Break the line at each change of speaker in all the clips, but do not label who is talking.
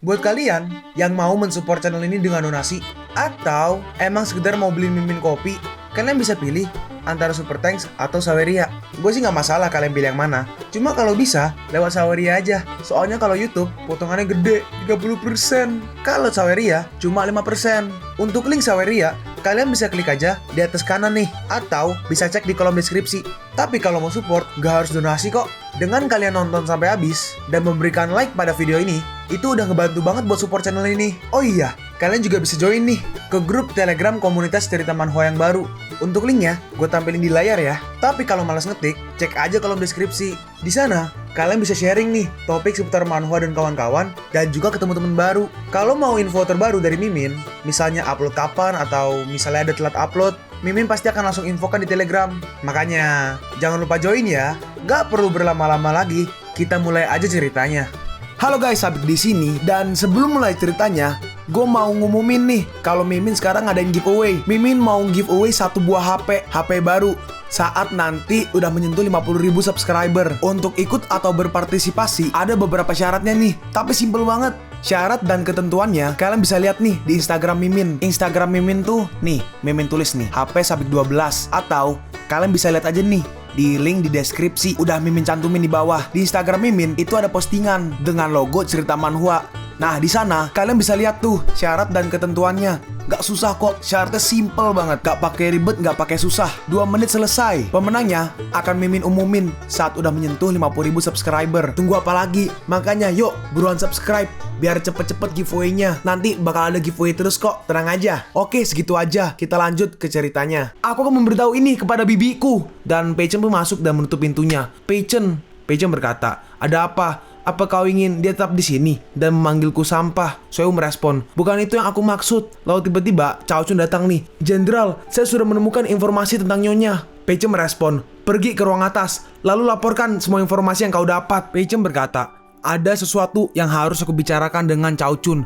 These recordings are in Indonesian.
Buat kalian yang mau mensupport channel ini dengan donasi, atau emang sekedar mau beli mimin kopi, kalian bisa pilih antara Super Thanks atau Saweria. Gue sih nggak masalah kalian pilih yang mana. Cuma kalau bisa, lewat Saweria aja. Soalnya kalau YouTube, potongannya gede, 30%. Kalau Saweria, cuma 5%. Untuk link Saweria, kalian bisa klik aja di atas kanan nih. Atau bisa cek di kolom deskripsi. Tapi kalau mau support, nggak harus donasi kok. Dengan kalian nonton sampai habis, dan memberikan like pada video ini, itu udah ngebantu banget buat support channel ini. Oh iya, kalian juga bisa join nih ke grup Telegram komunitas cerita manhwa yang baru. Untuk linknya, gue tampilin di layar ya. Tapi kalau malas ngetik, cek aja kolom deskripsi. Di sana, kalian bisa sharing nih topik seputar manhwa dan kawan-kawan, dan juga ketemu teman baru. Kalau mau info terbaru dari Mimin, misalnya upload kapan atau misalnya ada telat upload, Mimin pasti akan langsung infokan di Telegram. Makanya, jangan lupa join ya. Gak perlu berlama-lama lagi, kita mulai aja ceritanya. Halo guys, Sabik di sini, dan sebelum mulai ceritanya, gue mau ngumumin nih kalau Mimin sekarang ngadain giveaway. Mimin mau giveaway satu buah HP baru saat nanti udah menyentuh 50.000 subscriber. Untuk ikut atau berpartisipasi ada beberapa syaratnya nih, tapi simple banget. Syarat dan ketentuannya kalian bisa lihat nih di Instagram Mimin. Instagram Mimin tuh nih, Mimin tulis nih HP Sabik 12, atau kalian bisa lihat aja nih di link di deskripsi, udah Mimin cantumin di bawah. Di Instagram Mimin itu ada postingan dengan logo cerita manhwa. Nah, di sana kalian bisa lihat tuh syarat dan ketentuannya. Gak susah kok, syaratnya simple banget. Gak pakai ribet, gak pakai susah. 2 menit selesai. Pemenangnya akan Mimin umumin saat udah menyentuh 50.000 subscriber. Tunggu apa lagi? Makanya yuk, buruan subscribe biar cepet-cepet giveaway-nya. Nanti bakal ada giveaway terus kok, tenang aja. Oke, segitu aja. Kita lanjut ke ceritanya. Aku akan memberitahu ini kepada bibiku. Dan Peichen pun masuk dan menutup pintunya. Peichen berkata, "Ada apa? Apa kau ingin dia tetap di sini dan memanggilku sampah?" Soewu merespon, "Bukan itu yang aku maksud." Lalu tiba-tiba Cao Chun datang nih. "Jenderal, saya sudah menemukan informasi tentang Nyonya." Peichen merespon, "Pergi ke ruang atas, lalu laporkan semua informasi yang kau dapat." Peichen berkata, "Ada sesuatu yang harus aku bicarakan dengan Cao Chun.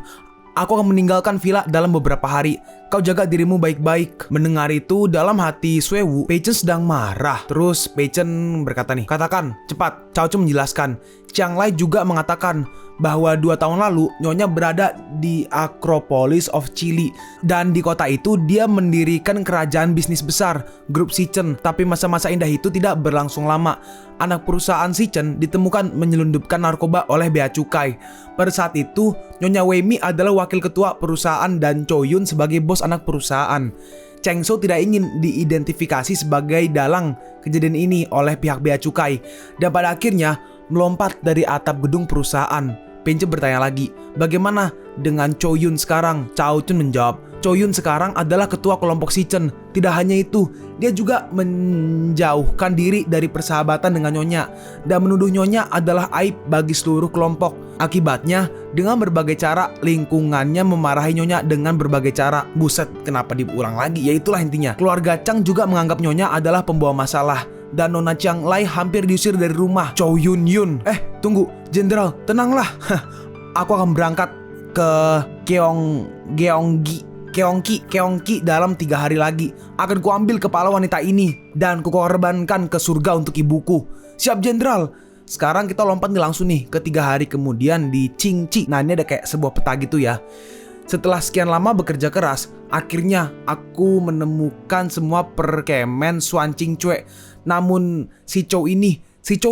Aku akan meninggalkan villa dalam beberapa hari. Kau jaga dirimu baik-baik." Mendengar itu, dalam hati Suewu, Peichen sedang marah. Terus Peichen berkata nih, "Katakan, cepat." Cao Chun menjelaskan, Chiang Lai juga mengatakan bahwa 2 tahun lalu Nyonya berada di Acropolis of Chili. Dan di kota itu dia mendirikan kerajaan bisnis besar, grup Sichen. Tapi masa-masa indah itu tidak berlangsung lama. Anak perusahaan Sichen ditemukan menyelundupkan narkoba oleh bea cukai. Pada saat itu, Nyonya Weimi adalah wakil ketua perusahaan dan Cho Yun sebagai bos anak perusahaan. Cheng Shou tidak ingin diidentifikasi sebagai dalang kejadian ini oleh pihak bea cukai, dan pada akhirnya melompat dari atap gedung perusahaan. Peichen bertanya lagi, "Bagaimana dengan Cho Yun sekarang?" Cao Chun menjawab, "Cho Yun sekarang adalah ketua kelompok Sichen. Tidak hanya itu, dia juga menjauhkan diri dari persahabatan dengan Nyonya dan menuduh Nyonya adalah aib bagi seluruh kelompok. Akibatnya, dengan berbagai cara, lingkungannya memarahi Nyonya dengan berbagai cara." Buset, kenapa diulang lagi? Ya itulah intinya. Keluarga Chang juga menganggap Nyonya adalah pembawa masalah. Dan Nona Chiang Lai hampir diusir dari rumah Cho Yun Yun. Tunggu, Jenderal, tenanglah. Aku akan berangkat ke Gyeonggi dalam 3 hari lagi. Akan kuambil kepala wanita ini dan kukorbankan ke surga untuk ibuku. Siap, Jenderal. Sekarang kita lompat nih langsung nih ke 3 hari kemudian di Qingqi. Nah, ini ada kayak sebuah peta gitu ya. Setelah sekian lama bekerja keras, akhirnya aku menemukan semua perkemen Xuanqing Cue. Namun si Chou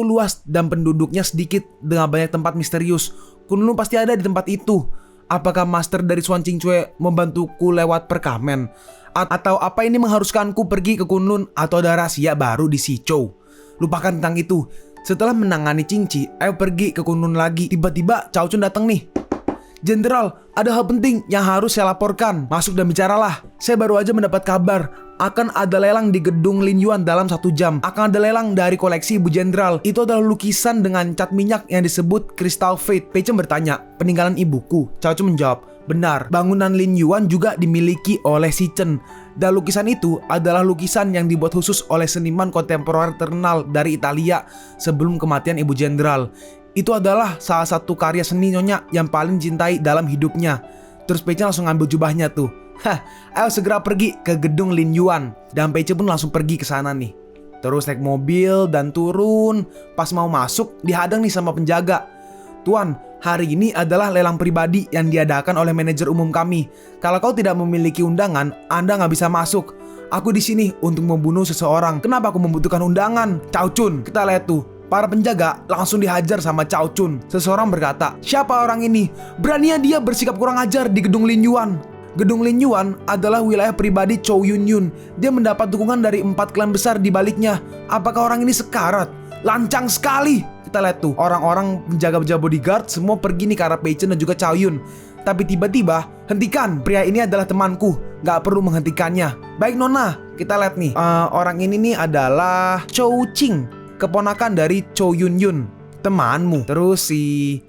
luas dan penduduknya sedikit dengan banyak tempat misterius. Kunlun pasti ada di tempat itu. Apakah master dari Xuanqing Cue membantuku lewat perkamen? Atau apa ini mengharuskanku pergi ke Kunlun? Atau ada rahasia baru di si Chou? Lupakan tentang itu. Setelah menangani Qingqi, ayo pergi ke Kunlun lagi. Tiba-tiba Cao Chun datang nih. "Jenderal, ada hal penting yang harus saya laporkan." "Masuk dan bicaralah." "Saya baru aja mendapat kabar. Akan ada lelang di gedung Lin Yuan dalam 1 jam. Akan ada lelang dari koleksi Ibu Jenderal. Itu adalah lukisan dengan cat minyak yang disebut Crystal Fate." Peichen bertanya, "Peninggalan ibuku?" Cao Chun menjawab, "Benar, bangunan Lin Yuan juga dimiliki oleh Sichen. Dan lukisan itu adalah lukisan yang dibuat khusus oleh seniman kontemporer terkenal dari Italia sebelum kematian Ibu Jenderal. Itu adalah salah satu karya seni Nyonya yang paling cintai dalam hidupnya." Terus Peichen langsung ngambil jubahnya tuh. "Ayo segera pergi ke gedung Lin Yuan." Dan Peichen pun langsung pergi ke sana nih. Terus naik mobil dan turun. Pas mau masuk, dihadang nih sama penjaga. "Tuan, hari ini adalah lelang pribadi yang diadakan oleh manajer umum kami. Kalau kau tidak memiliki undangan, Anda nggak bisa masuk. Aku di sini untuk membunuh seseorang. Kenapa aku membutuhkan undangan? Cao Chun, kita lihat tuh. Para penjaga langsung dihajar sama Cao Chun. Seseorang berkata, siapa orang ini? Beraninya dia bersikap kurang ajar di gedung Lin Yuan. Gedung Lin Yuan adalah wilayah pribadi Chow Yun Yun. Dia mendapat dukungan dari 4 klan besar di baliknya. Apakah orang ini sekarat? Lancang sekali. Kita lihat tuh, orang-orang penjaga-penjaga bodyguard semua pergi nih ke arah Pei Chen dan juga Cao Yun. Tapi tiba-tiba, hentikan, pria ini adalah temanku. Gak perlu menghentikannya. Baik Nona, kita lihat nih, orang ini nih adalah Chou Ching, keponakan dari Chow Yun Yun, temanmu. Terus si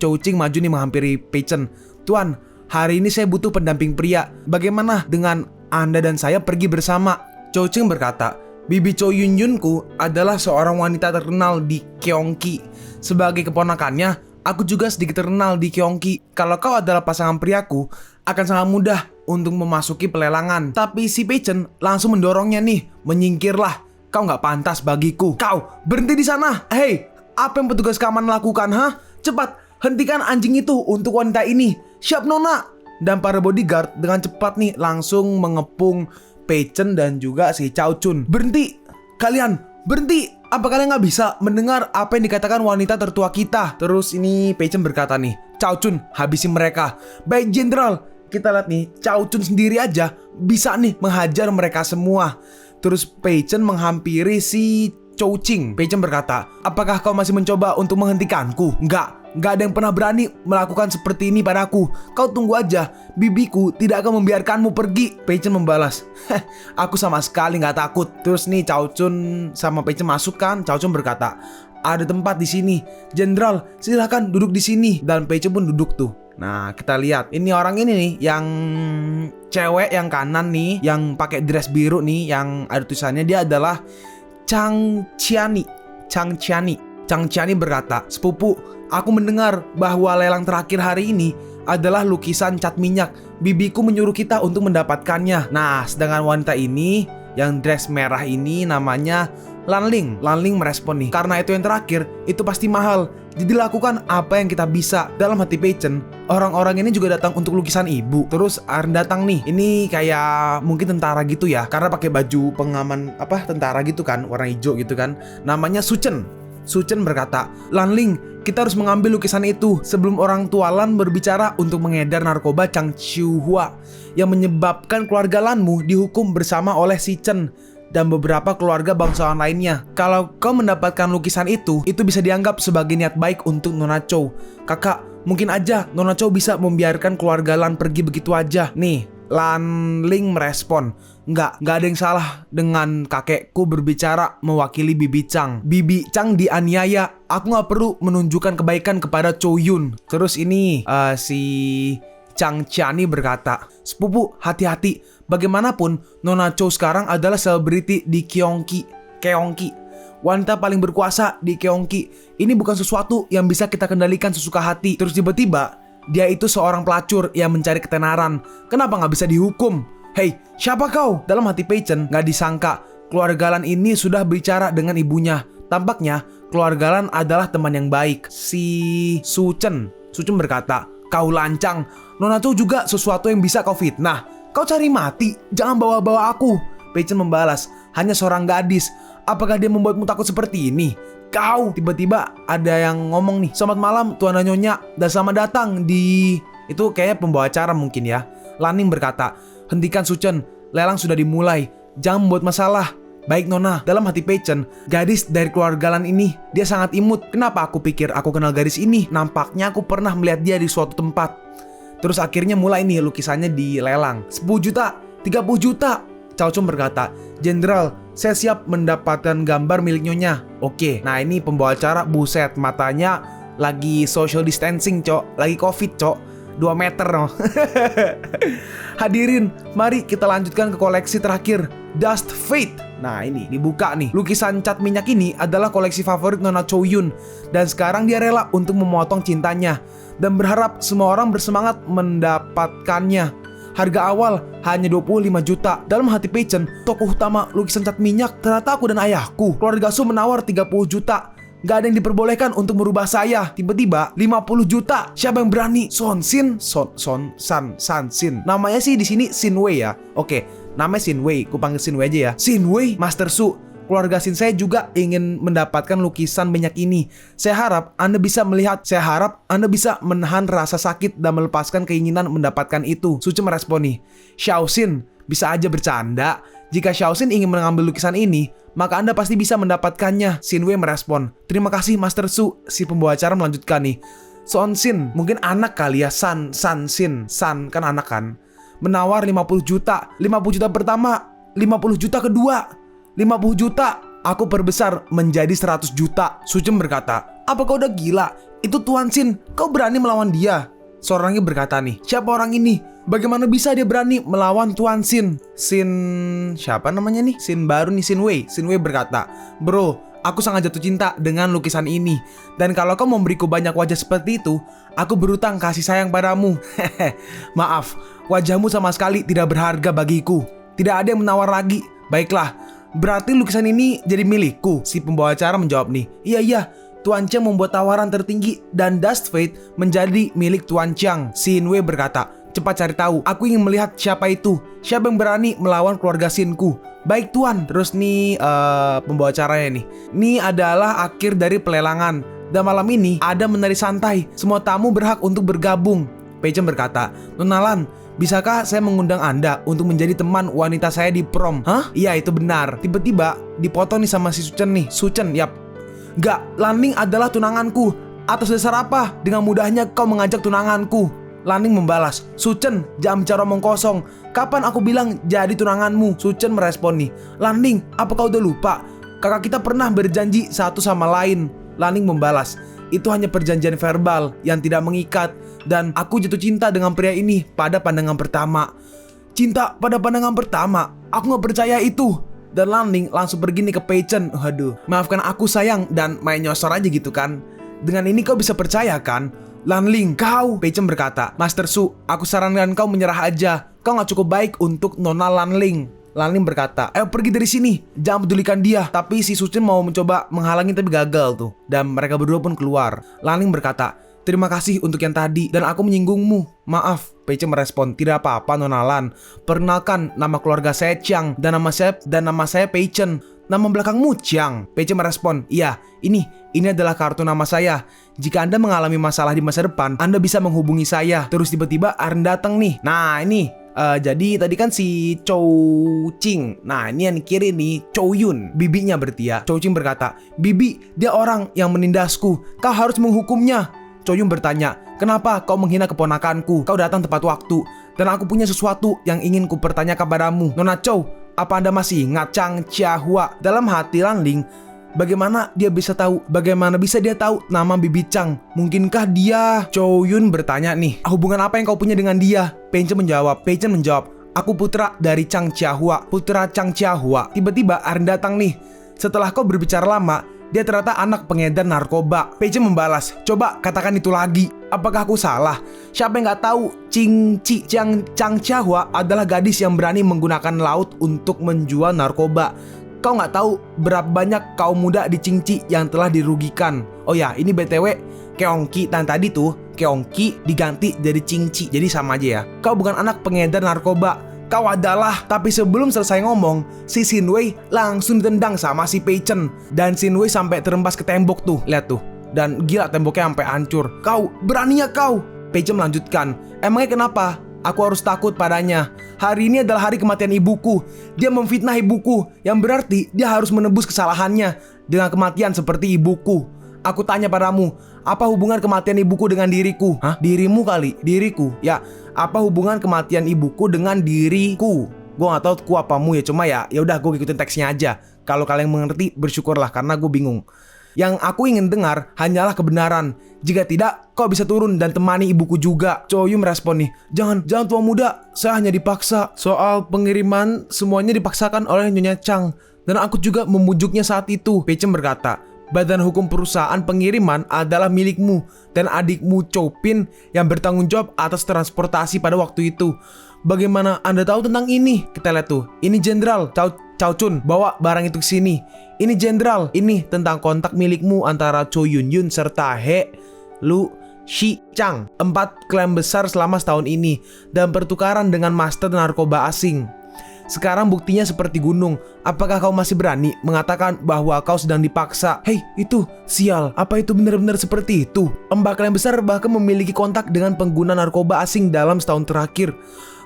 Chou Ching maju nih menghampiri Pei Chen. Tuan, hari ini saya butuh pendamping pria. Bagaimana dengan Anda dan saya pergi bersama? Chou Ching berkata, Bibi Chow Yun Yunku adalah seorang wanita terkenal di Gyeonggi. Sebagai keponakannya, aku juga sedikit terkenal di Gyeonggi. Kalau kau adalah pasangan priaku, akan sangat mudah untuk memasuki pelelangan. Tapi si Pei Chen langsung mendorongnya nih, menyingkirlah. Kau nggak pantas bagiku. Kau berhenti di sana. Hei, apa yang petugas keamanan lakukan, ha? Cepat, hentikan anjing itu untuk wanita ini. Siap Nona. Dan para bodyguard dengan cepat nih langsung mengepung Pei Chen dan juga si Cao Chun. Berhenti, kalian berhenti. Apa kalian nggak bisa mendengar apa yang dikatakan wanita tertua kita? Terus ini Pei Chen berkata nih, Cao Chun, habisi mereka. Baik Jenderal, kita lihat nih, Cao Chun sendiri aja bisa nih menghajar mereka semua. Terus Pei Chen menghampiri si Chou Ching. Pei Chen berkata, apakah kau masih mencoba untuk menghentikanku? Nggak ada yang pernah berani melakukan seperti ini padaku. Kau tunggu aja, bibiku tidak akan membiarkanmu pergi. Pei Chen membalas, aku sama sekali nggak takut. Terus nih Cao Chun sama Pei Chen masuk kan. Cao Chun berkata, ada tempat di sini. Jenderal, silakan duduk di sini. Dan Pei Chen pun duduk tuh. Nah, kita lihat. Ini orang ini nih, yang cewek yang kanan nih, yang pakai dress biru nih, yang ada tulisannya, dia adalah Chang Qiani. Chang Qiani berkata, sepupu, aku mendengar bahwa lelang terakhir hari ini adalah lukisan cat minyak. Bibiku menyuruh kita untuk mendapatkannya. Nah, sedangkan wanita ini yang dress merah ini namanya Lanling. Lanling merespon nih, karena itu yang terakhir, itu pasti mahal. Jadi lakukan apa yang kita bisa. Dalam hati Pei Chen, orang-orang ini juga datang untuk lukisan ibu. Terus Aaron datang nih. Ini kayak mungkin tentara gitu ya, karena pakai baju pengaman tentara gitu kan, warna hijau gitu kan. Namanya Su Chen. Su Chen berkata, Lanling, kita harus mengambil lukisan itu sebelum orang tua Lan berbicara untuk mengedar narkoba Chang Qiuhua yang menyebabkan keluarga Lanmu dihukum bersama oleh si Chen dan beberapa keluarga bangsawan lainnya. Kalau kau mendapatkan lukisan itu bisa dianggap sebagai niat baik untuk Nona Chow. Kakak, mungkin aja Nona Chow bisa membiarkan keluarga Lan pergi begitu aja. Nih, Lanling merespon, Nggak ada yang salah dengan kakekku berbicara mewakili Bibi Chang. Bibi Chang dianiaya. Aku nggak perlu menunjukkan kebaikan kepada Chow Yun. Terus ini si Chang Qiani berkata, sepupu, hati-hati. Bagaimanapun, Nona Chow sekarang adalah selebriti di Gyeonggi. Wanita paling berkuasa di Gyeonggi. Ini bukan sesuatu yang bisa kita kendalikan sesuka hati. Terus tiba-tiba, dia itu seorang pelacur yang mencari ketenaran. Kenapa nggak bisa dihukum? Hei, siapa kau? Dalam hati Pei Chen nggak disangka keluarga Lan ini sudah bicara dengan ibunya. Tampaknya keluarga Lan adalah teman yang baik. Si Su Chen berkata, kau lancang. Nona Chow juga sesuatu yang bisa kau fitnah. Kau cari mati, jangan bawa-bawa aku. Pei Chen membalas, hanya seorang gadis. Apakah dia membuatmu takut seperti ini? Kau, tiba-tiba ada yang ngomong nih, selamat malam Tuan dan Nyonya, dan selamat datang di... Itu kayaknya pembawa acara mungkin ya. Lanning berkata, hentikan Su Chen, lelang sudah dimulai. Jangan membuat masalah. Baik Nona. Dalam hati Pei Chen, gadis dari keluarga Lan ini, dia sangat imut. Kenapa aku pikir aku kenal gadis ini? Nampaknya aku pernah melihat dia di suatu tempat. Terus akhirnya mulai nih lukisannya dilelang. 10 juta, 30 juta. Cao Chun berkata, Jenderal, saya siap mendapatkan gambar milik Nyonya. Oke, nah ini pembawa acara, buset, matanya lagi social distancing, cok. Lagi covid, cok. 2 meter, no. Hadirin, mari kita lanjutkan ke koleksi terakhir, Dust Fate. Nah ini, dibuka nih. Lukisan cat minyak ini adalah koleksi favorit Nona Chow Yun. Dan sekarang dia rela untuk memotong cintanya dan berharap semua orang bersemangat mendapatkannya. Harga awal hanya 25 juta. Dalam hati Pei Chen, tokoh utama lukisan cat minyak ternyata aku dan ayahku. Keluarga Su menawar 30 juta.
Gak ada yang diperbolehkan untuk merubah saya. Tiba-tiba 50 juta. Siapa yang berani? San Sin. Namanya sih di sini Shinwei ya. Oke, namanya Shinwei. Ku panggil Shinwei aja ya. Shinwei, Master Su. Keluarga Shin saya juga ingin mendapatkan lukisan banyak ini. Saya harap Anda bisa menahan rasa sakit dan melepaskan keinginan mendapatkan itu. Suci merespon nih. Xiao Xin, bisa aja bercanda. Jika Xiao Xin ingin mengambil lukisan ini, maka Anda pasti bisa mendapatkannya. Shinwei merespon. Terima kasih Master Su. Si pembawa acara melanjutkan nih. San Sin, mungkin anak kali ya. San Sin. San kan anak kan. Menawar 50 juta. 50 juta pertama, 50 juta kedua, 50 juta. Aku perbesar menjadi 100 juta. Sucem berkata, apa kau udah gila? Itu Tuan Sin, kau berani melawan dia? Seorangnya berkata nih, siapa orang ini? Bagaimana bisa dia berani melawan Tuan Sin? Siapa namanya nih? Sin baru nih, Shinwei. Shinwei berkata, bro, aku sangat jatuh cinta dengan lukisan ini. Dan kalau kau memberiku banyak wajah seperti itu, aku berutang kasih sayang padamu. Maaf, wajahmu sama sekali tidak berharga bagiku. Tidak ada yang menawar lagi. Baiklah, berarti lukisan ini jadi milikku. Si pembawa acara menjawab nih, iya, Tuan Chiang membuat tawaran tertinggi dan Dust Fate menjadi milik Tuan Chiang. Shinwei berkata, cepat cari tahu, aku ingin melihat siapa itu. Siapa yang berani melawan keluarga Shinku? Baik Tuan. Terus nih pembawa acaranya nih. Ini adalah akhir dari pelelangan. Dan malam ini ada menari santai. Semua tamu berhak untuk bergabung. Pei Chen berkata, Nona Lan, bisakah saya mengundang Anda untuk menjadi teman wanita saya di prom? Hah? Iya, itu benar. Tiba-tiba dipotong nih sama si Suchen nih. Suchen, yap. Gak, Lanling adalah tunanganku. Atas dasar apa? Dengan mudahnya kau mengajak tunanganku. Lanling membalas, Suchen, jangan bicara omong kosong. Kapan aku bilang jadi tunanganmu? Suchen merespon nih, Lanling, apa kau udah lupa? Kakak kita pernah berjanji satu sama lain. Lanling membalas, itu hanya perjanjian verbal yang tidak mengikat. Dan aku jatuh cinta dengan pria ini pada pandangan pertama. Cinta pada pandangan pertama? Aku gak percaya itu. Dan Lanling langsung pergi nih ke Pei Chen. Aduh, maafkan aku sayang. Dan main nyosor aja gitu kan. Dengan ini kau bisa percaya kan? Lanling, kau. Pei Chen berkata, Master Su, aku sarankan kau menyerah aja. Kau gak cukup baik untuk Nona Lanling. Lanling berkata, ayo pergi dari sini, jangan pedulikan dia. Tapi si Suchen mau mencoba menghalangi tapi gagal tuh. Dan mereka berdua pun keluar. Lanling berkata, terima kasih untuk yang tadi dan aku menyinggungmu. Maaf. Pei Chen merespon, tidak apa-apa Nona Lan. Perkenalkan, nama keluarga saya Chiang dan nama saya Pei Chen. Nama belakangmu Chiang. Pei Chen merespon, iya, ini adalah kartu nama saya. Jika Anda mengalami masalah di masa depan, Anda bisa menghubungi saya. Terus tiba-tiba Aaron datang nih. Nah ini jadi tadi kan si Chou Ching. Nah ini yang kiri nih Chou Yun, bibinya berarti ya. Chou Ching berkata, Bibi, dia orang yang menindasku. Kau harus menghukumnya. Chou Yun bertanya, kenapa kau menghina keponakanku? Kau datang tepat waktu. Dan aku punya sesuatu yang ingin ku pertanyakan padamu. Nona Chou, apa Anda masih ingat Chang Chiahua? Dalam hati Lanling, bagaimana bisa dia tahu nama Bibi Chang? Mungkinkah dia? Chou Yun bertanya nih, hubungan apa yang kau punya dengan dia? Pei Chen menjawab, aku putra dari Chang Chiahua. Putra Chang Chiahua. Tiba-tiba Aaron datang nih. Setelah kau berbicara lama, dia ternyata anak pengedar narkoba. Pei Chen membalas, coba katakan itu lagi. Apakah aku salah? Siapa yang gak tahu Chang Chiahua adalah gadis yang berani menggunakan laut untuk menjual narkoba. Kau gak tahu berapa banyak kaum muda di Qingci yang telah dirugikan. Oh ya, ini BTW Keongki dan tadi tuh Keongki diganti jadi Qingci. Jadi sama aja ya. Kau bukan anak pengedar narkoba. Kau adalah. Tapi sebelum selesai ngomong, si Shinwei langsung ditendang sama si Pei Chen. Dan Shinwei sampai terembas ke tembok tuh. Lihat tuh. Dan gila temboknya sampai hancur. Kau, beraninya kau. Pei Chen melanjutkan, emangnya kenapa? Aku harus takut padanya. Hari ini adalah hari kematian ibuku. Dia memfitnah ibuku, yang berarti dia harus menebus kesalahannya dengan kematian seperti ibuku. Aku tanya padamu, apa hubungan kematian ibuku dengan diriku? Hah? Dirimu kali? Diriku? Ya, apa hubungan kematian ibuku dengan diriku? Gue gak tahu ku apamu ya, cuma ya udah gue ikutin teksnya aja. Kalau kalian mengerti bersyukurlah, karena gue bingung. Yang aku ingin dengar hanyalah kebenaran. Jika tidak, kau bisa turun dan temani ibuku juga. Chou Yun merespon nih, jangan tua muda, saya hanya dipaksa. Soal pengiriman, semuanya dipaksakan oleh Nyonya Chang. Dan aku juga memujuknya saat itu. Pei Chen berkata, badan hukum perusahaan pengiriman adalah milikmu dan adikmu Chou Pin yang bertanggung jawab atas transportasi pada waktu itu. Bagaimana Anda tahu tentang ini? Kita lihat tuh, ini Jenderal Cao Cao Chun, bawa barang itu ke sini. Ini jenderal, ini tentang kontak milikmu antara Cho Yun Yun serta He Lu Shi Chang, 4 klaim besar selama setahun ini, dan pertukaran dengan master narkoba asing. Sekarang buktinya seperti gunung. Apakah kau masih berani mengatakan bahwa kau sedang dipaksa? Hei, itu sial. Apa itu benar-benar seperti itu? 4 klaim besar bahkan memiliki kontak dengan pengguna narkoba asing dalam setahun terakhir.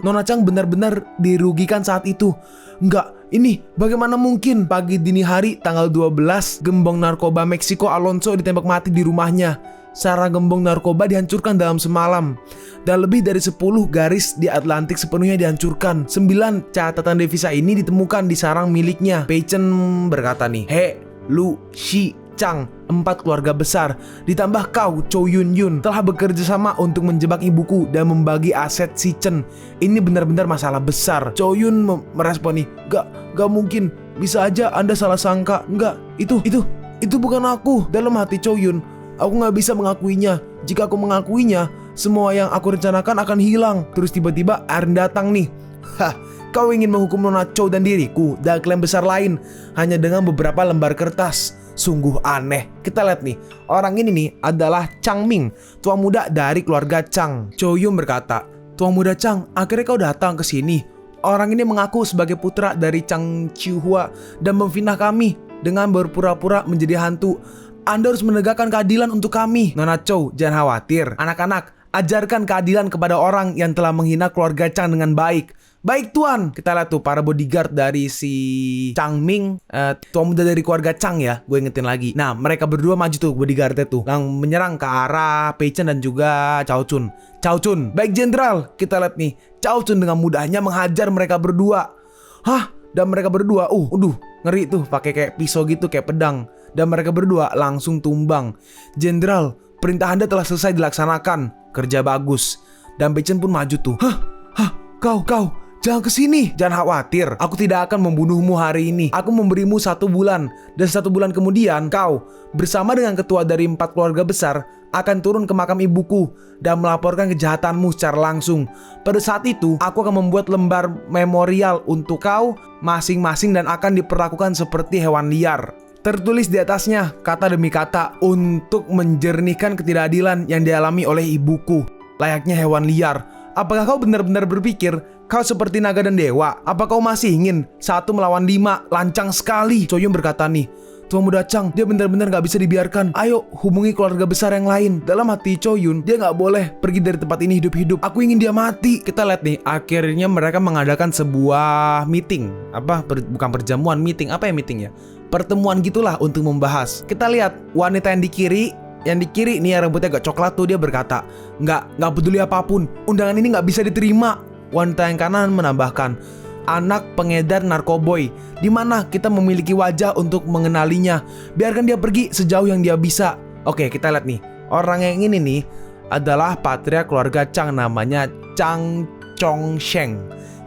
Nona Chang benar-benar dirugikan saat itu. Enggak, ini bagaimana mungkin? Pagi dini hari tanggal 12, gembong narkoba Meksiko Alonso ditembak mati di rumahnya. Sarang gembong narkoba dihancurkan dalam semalam. Dan lebih dari 10 garis di Atlantik sepenuhnya dihancurkan. 9 catatan devisa ini ditemukan di sarang miliknya. Peichen berkata nih, He Lu Shi Chang, 4 keluarga besar, ditambah kau Cho Yun Yun, telah bekerja sama untuk menjebak ibuku dan membagi aset si Chen. Ini benar-benar masalah besar. Cho Yun merespon nih, gak mungkin, bisa aja Anda salah sangka. Enggak, itu bukan aku. Dalam hati Cho Yun, aku gak bisa mengakuinya. Jika aku mengakuinya, semua yang aku rencanakan akan hilang. Terus tiba-tiba Aaron datang nih. Hah, kau ingin menghukum Nona Cho dan diriku dan klaim besar lain hanya dengan beberapa lembar kertas. Sungguh aneh. Kita lihat nih, orang ini nih adalah Chang Ming, tua muda dari keluarga Chang. Cho Yun berkata, tua muda Chang, akhirnya kau datang ke sini. Orang ini mengaku sebagai putra dari Chang Chihua dan memfitnah kami dengan berpura-pura menjadi hantu. Anda harus menegakkan keadilan untuk kami. Nona Cho, jangan khawatir. Anak-anak, ajarkan keadilan kepada orang yang telah menghina keluarga Chang dengan baik. Baik tuan. Kita lihat tuh para bodyguard dari si Chang Ming, tua muda dari keluarga Chang ya. Gue ingetin lagi. Nah, mereka berdua maju tuh bodyguardnya tuh, yang menyerang ke arah Peichen dan juga Cao Chun. Cao Chun, baik jenderal. Kita lihat nih, Cao Chun dengan mudahnya menghajar mereka berdua. Hah? Dan mereka berdua, ngeri tuh, pakai kayak pisau gitu, kayak pedang. Dan mereka berdua langsung tumbang. Jenderal, perintah Anda telah selesai dilaksanakan. Kerja bagus. Dan Peichen pun maju tuh. Hah, kau, jangan kesini. Jangan khawatir, aku tidak akan membunuhmu hari ini. Aku memberimu 1 bulan. Dan 1 bulan kemudian, kau bersama dengan ketua dari 4 keluarga besar akan turun ke makam ibuku dan melaporkan kejahatanmu secara langsung. Pada saat itu, aku akan membuat lembar memorial untuk kau masing-masing dan akan diperlakukan seperti hewan liar. Tertulis di atasnya, kata demi kata, untuk menjernihkan ketidakadilan yang dialami oleh ibuku, layaknya hewan liar. Apakah kau benar-benar berpikir kau seperti naga dan dewa? Apa kau masih ingin 1 melawan 5? Lancang sekali. Cho Yun berkata nih, tua muda Chang, dia benar-benar gak bisa dibiarkan. Ayo hubungi keluarga besar yang lain. Dalam hati Cho Yun, dia gak boleh pergi dari tempat ini hidup-hidup. Aku ingin dia mati. Kita lihat nih, akhirnya mereka mengadakan sebuah meeting. Bukan perjamuan, meeting. Apa ya meeting ya? Pertemuan gitulah untuk membahas. Kita lihat wanita yang di kiri nih yang rambutnya agak coklat tuh, dia berkata, Nggak peduli apapun, undangan ini nggak bisa diterima. Wanita yang kanan menambahkan, anak pengedar narkoboy, di mana kita memiliki wajah untuk mengenalinya. Biarkan dia pergi sejauh yang dia bisa. Oke, kita lihat nih, orang yang ini nih adalah patria keluarga Chang, namanya Chang Chongsheng.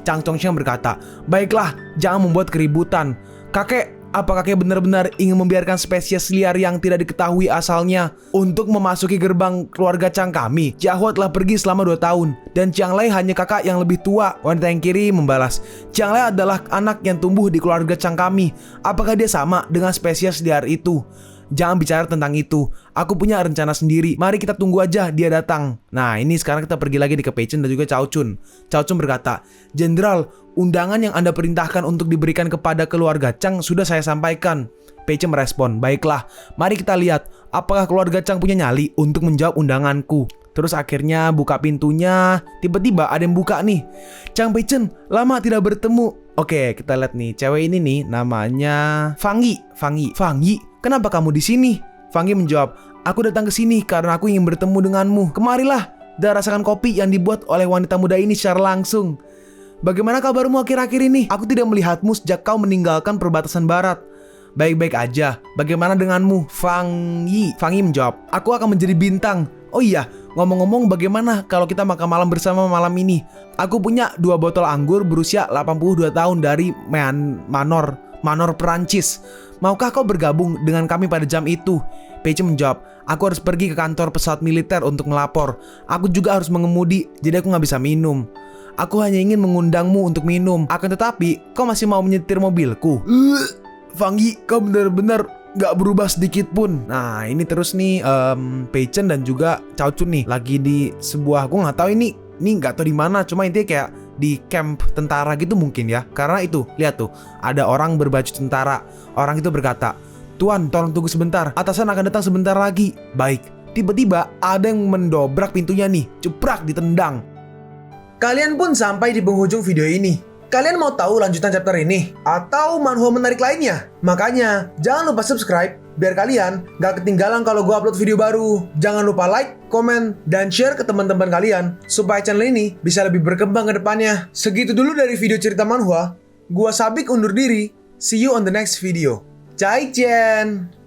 Chang Chongsheng berkata, baiklah, jangan membuat keributan. Kakek, apa kakek benar-benar ingin membiarkan spesies liar yang tidak diketahui asalnya untuk memasuki gerbang keluarga Chang kami? Jiahua telah pergi selama 2 tahun dan Chiang Lai hanya kakak yang lebih tua. Wanita yang kiri membalas, Chiang Lai adalah anak yang tumbuh di keluarga Chang kami. Apakah dia sama dengan spesies liar itu? Jangan bicara tentang itu. Aku punya rencana sendiri. Mari kita tunggu aja dia datang. Nah, ini sekarang kita pergi lagi ke Peichen dan juga Cao Chun. Cao Chun berkata, Jenderal, undangan yang Anda perintahkan untuk diberikan kepada keluarga Chang sudah saya sampaikan. Peichen merespon, baiklah, mari kita lihat apakah keluarga Chang punya nyali untuk menjawab undanganku. Terus akhirnya buka pintunya. Tiba-tiba ada yang buka nih. Chang Peichen, lama tidak bertemu. Oke, kita lihat nih, cewek ini nih namanya Fangi. Kenapa kamu di sini? Fangi menjawab, aku datang ke sini karena aku ingin bertemu denganmu. Kemarilah dan rasakan kopi yang dibuat oleh wanita muda ini secara langsung. Bagaimana kabarmu akhir-akhir ini? Aku tidak melihatmu sejak kau meninggalkan perbatasan barat. Baik-baik aja. Bagaimana denganmu? Fangi menjawab, aku akan menjadi bintang. Oh iya, ngomong-ngomong, bagaimana kalau kita makan malam bersama malam ini? Aku punya 2 botol anggur berusia 82 tahun dari Manor Perancis. Maukah kau bergabung dengan kami pada jam itu? Peichen menjawab, aku harus pergi ke kantor pesawat militer untuk melapor. Aku juga harus mengemudi, jadi aku gak bisa minum. Aku hanya ingin mengundangmu untuk minum. Akan tetapi, kau masih mau menyetir mobilku. Fanggi, kau benar-benar gak berubah sedikit pun. Nah, ini terus nih Pei-chen dan juga Cao Chun nih lagi di sebuah, gue nggak tahu ini nggak tahu di mana, cuma intinya kayak di camp tentara gitu mungkin ya. Karena itu, lihat tuh, ada orang berbaju tentara. Orang itu berkata, "Tuan, tolong tunggu sebentar. Atasan akan datang sebentar lagi." Baik. Tiba-tiba ada yang mendobrak pintunya nih, ceprak ditendang.
Kalian pun sampai di penghujung video ini. Kalian mau tahu lanjutan chapter ini? Atau manhwa menarik lainnya? Makanya, jangan lupa subscribe biar kalian gak ketinggalan kalau gue upload video baru. Jangan lupa like, komen, dan share ke teman-teman kalian supaya channel ini bisa lebih berkembang ke depannya. Segitu dulu dari video cerita manhwa. Gua Sabik undur diri. See you on the next video. Zaijian!